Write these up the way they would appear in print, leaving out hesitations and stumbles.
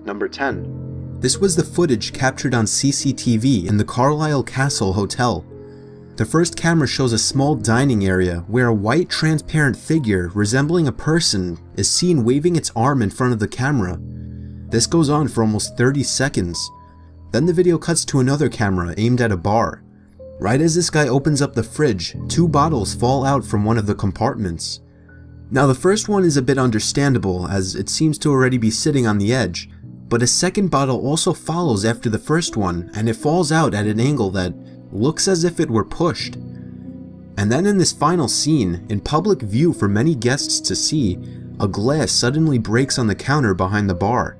Number 10. This was the footage captured on CCTV in the Carlisle Castle Hotel. The first camera shows a small dining area where a white transparent figure resembling a person is seen waving its arm in front of the camera. This goes on for almost 30 seconds. Then the video cuts to another camera aimed at a bar. Right as this guy opens up the fridge, 2 bottles fall out from one of the compartments. Now the first one is a bit understandable as it seems to already be sitting on the edge, but a second bottle also follows after the first one and it falls out at an angle that looks as if it were pushed. And then in this final scene, in public view for many guests to see, a glass suddenly breaks on the counter behind the bar.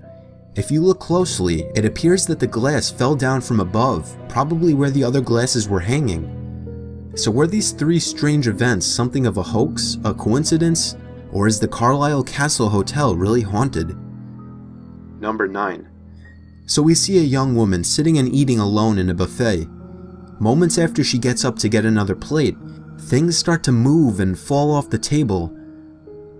If you look closely, it appears that the glass fell down from above, probably where the other glasses were hanging. So were these 3 strange events something of a hoax, a coincidence, or is the Carlisle Castle Hotel really haunted? Number 9. So we see a young woman sitting and eating alone in a buffet. Moments after she gets up to get another plate, things start to move and fall off the table.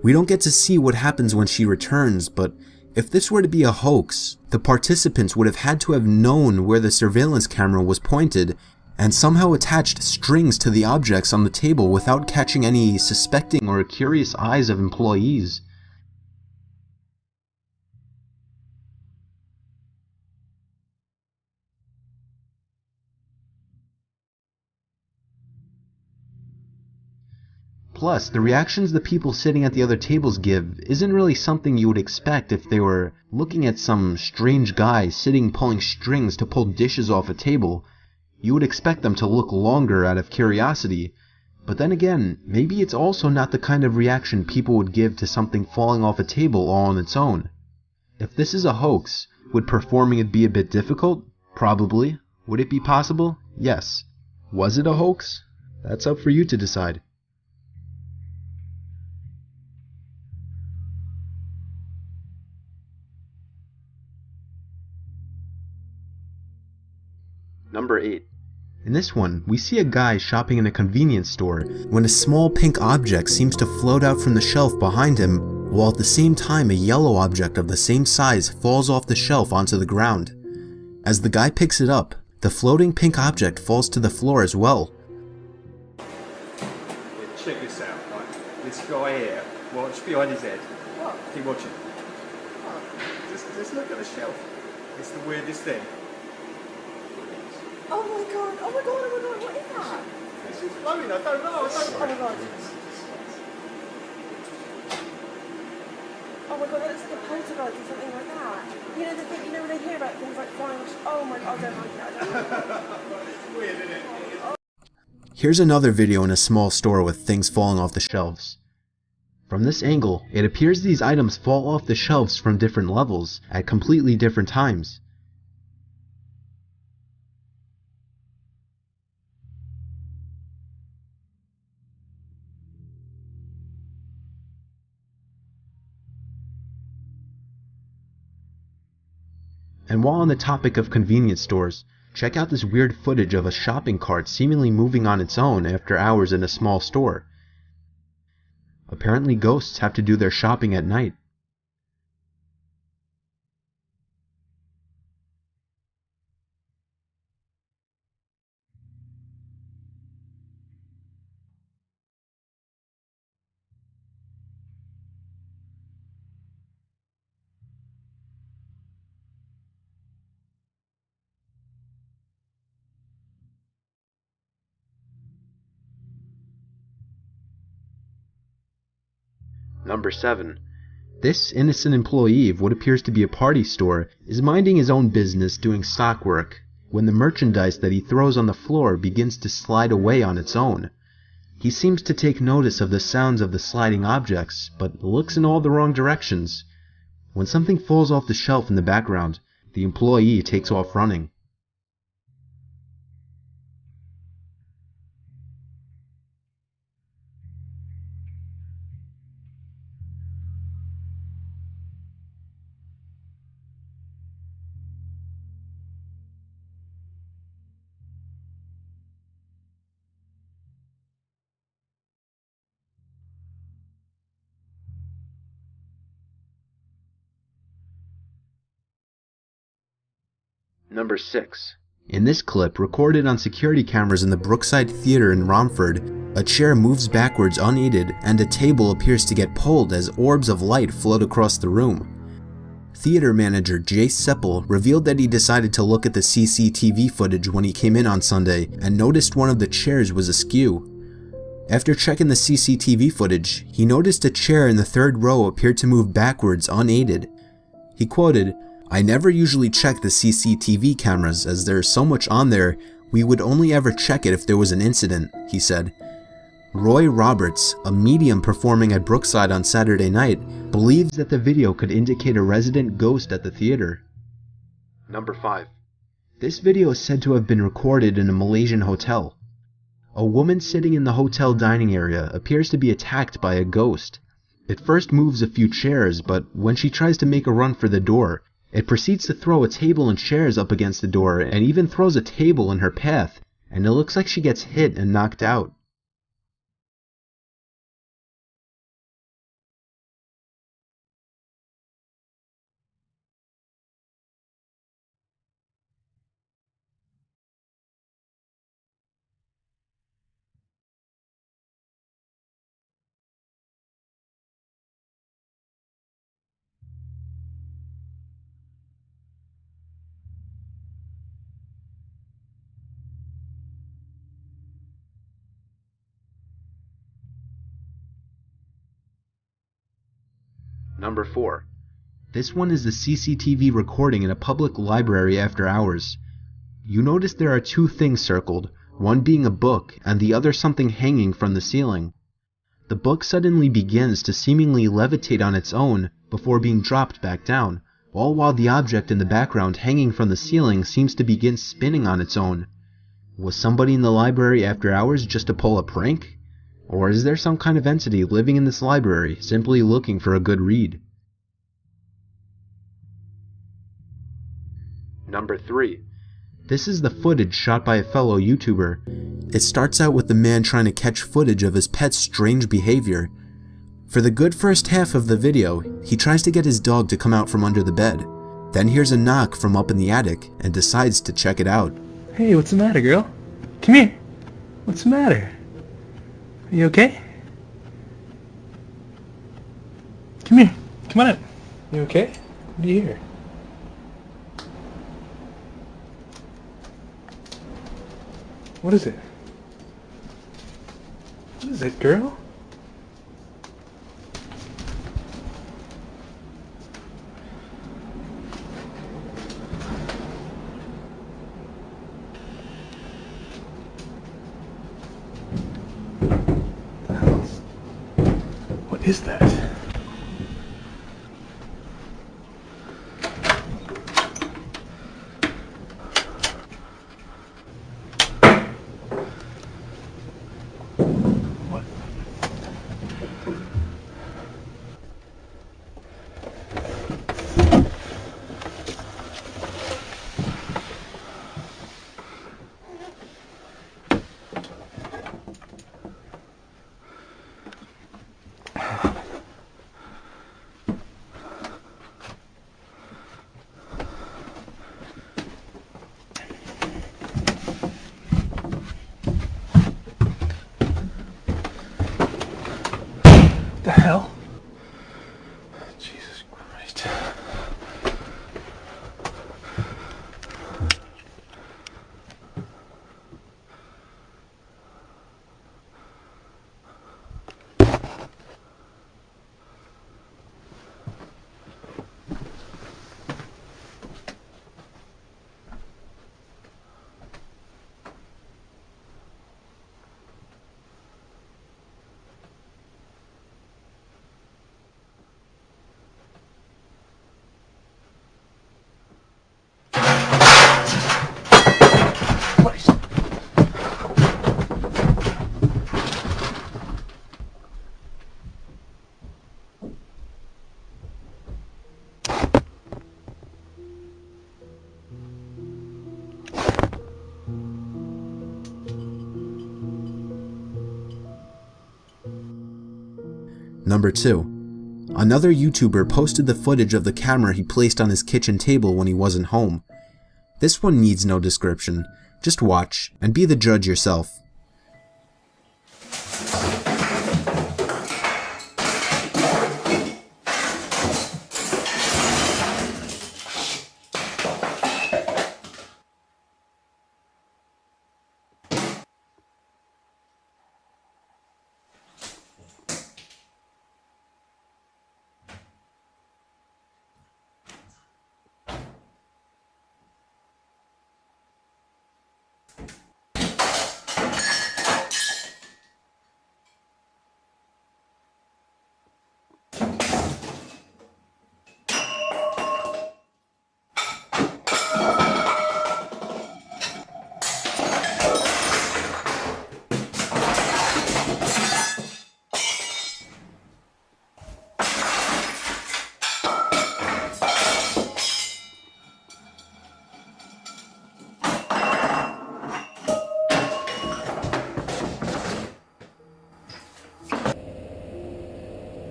We don't get to see what happens when she returns, but if this were to be a hoax, the participants would have had to have known where the surveillance camera was pointed and somehow attached strings to the objects on the table without catching any suspecting or curious eyes of employees. Plus, the reactions the people sitting at the other tables give isn't really something you would expect if they were looking at some strange guy sitting pulling strings to pull dishes off a table. You would expect them to look longer out of curiosity, but then again, maybe it's also not the kind of reaction people would give to something falling off a table all on its own. If this is a hoax, would performing it be a bit difficult? Probably. Would it be possible? Yes. Was it a hoax? That's up for you to decide. Number 8. In this one, we see a guy shopping in a convenience store when a small pink object seems to float out from the shelf behind him, while at the same time a yellow object of the same size falls off the shelf onto the ground. As the guy picks it up, the floating pink object falls to the floor as well. Check this out, right? This guy here, watch behind his head. What? Keep watching. What? Just look at the shelf. It's the weirdest thing. Oh my god, oh my god, oh my god, what is that? This is floating, I don't know, Oh my god. Oh my god, that looks like a poltergeist or something like that. You know the thing, you know when they hear about things like flying, oh my god, I don't like it, I don't like it. It's weird, isn't it? Here's another video in a small store with things falling off the shelves. From this angle, it appears these items fall off the shelves from different levels, at completely different times. And while on the topic of convenience stores, check out this weird footage of a shopping cart seemingly moving on its own after hours in a small store. Apparently ghosts have to do their shopping at night. Number 7. This innocent employee of what appears to be a party store is minding his own business doing stock work when the merchandise that he throws on the floor begins to slide away on its own. He seems to take notice of the sounds of the sliding objects, but looks in all the wrong directions. When something falls off the shelf in the background, the employee takes off running. Number 6. In this clip, recorded on security cameras in the Brookside Theater in Romford, a chair moves backwards unaided and a table appears to get pulled as orbs of light float across the room. Theater manager Jace Seppel revealed that he decided to look at the CCTV footage when he came in on Sunday and noticed one of the chairs was askew. After checking the CCTV footage, he noticed a chair in the third row appeared to move backwards unaided. He quoted, "I never usually check the CCTV cameras as there is so much on there, we would only ever check it if there was an incident," he said. Roy Roberts, a medium performing at Brookside on Saturday night, believes that the video could indicate a resident ghost at the theater. Number 5. This video is said to have been recorded in a Malaysian hotel. A woman sitting in the hotel dining area appears to be attacked by a ghost. It first moves a few chairs, but when she tries to make a run for the door, it proceeds to throw a table and chairs up against the door and even throws a table in her path, and it looks like she gets hit and knocked out. Number 4. This one is the CCTV recording in a public library after hours. You notice there are two things circled, one being a book and the other something hanging from the ceiling. The book suddenly begins to seemingly levitate on its own before being dropped back down, all while the object in the background hanging from the ceiling seems to begin spinning on its own. Was somebody in the library after hours just to pull a prank? Or is there some kind of entity living in this library simply looking for a good read? Number 3. This is the footage shot by a fellow YouTuber. It starts out with the man trying to catch footage of his pet's strange behavior. For the good first half of the video, he tries to get his dog to come out from under the bed, then hears a knock from up in the attic and decides to check it out. Hey, what's the matter, girl? Come here. What's the matter? Are you okay? Come here. Come on in. You okay? What do you hear? What is it? What is it, girl? What is that? What? The hell? Jesus Christ. Number 2. Another YouTuber posted the footage of the camera he placed on his kitchen table when he wasn't home. This one needs no description. Just watch and be the judge yourself.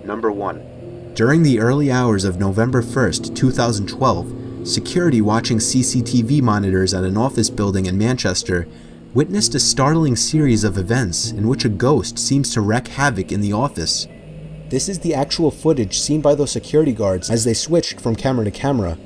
Number 1. During the early hours of November 1st, 2012, security watching CCTV monitors at an office building in Manchester witnessed a startling series of events in which a ghost seems to wreak havoc in the office. This is the actual footage seen by those security guards as they switched from camera to camera.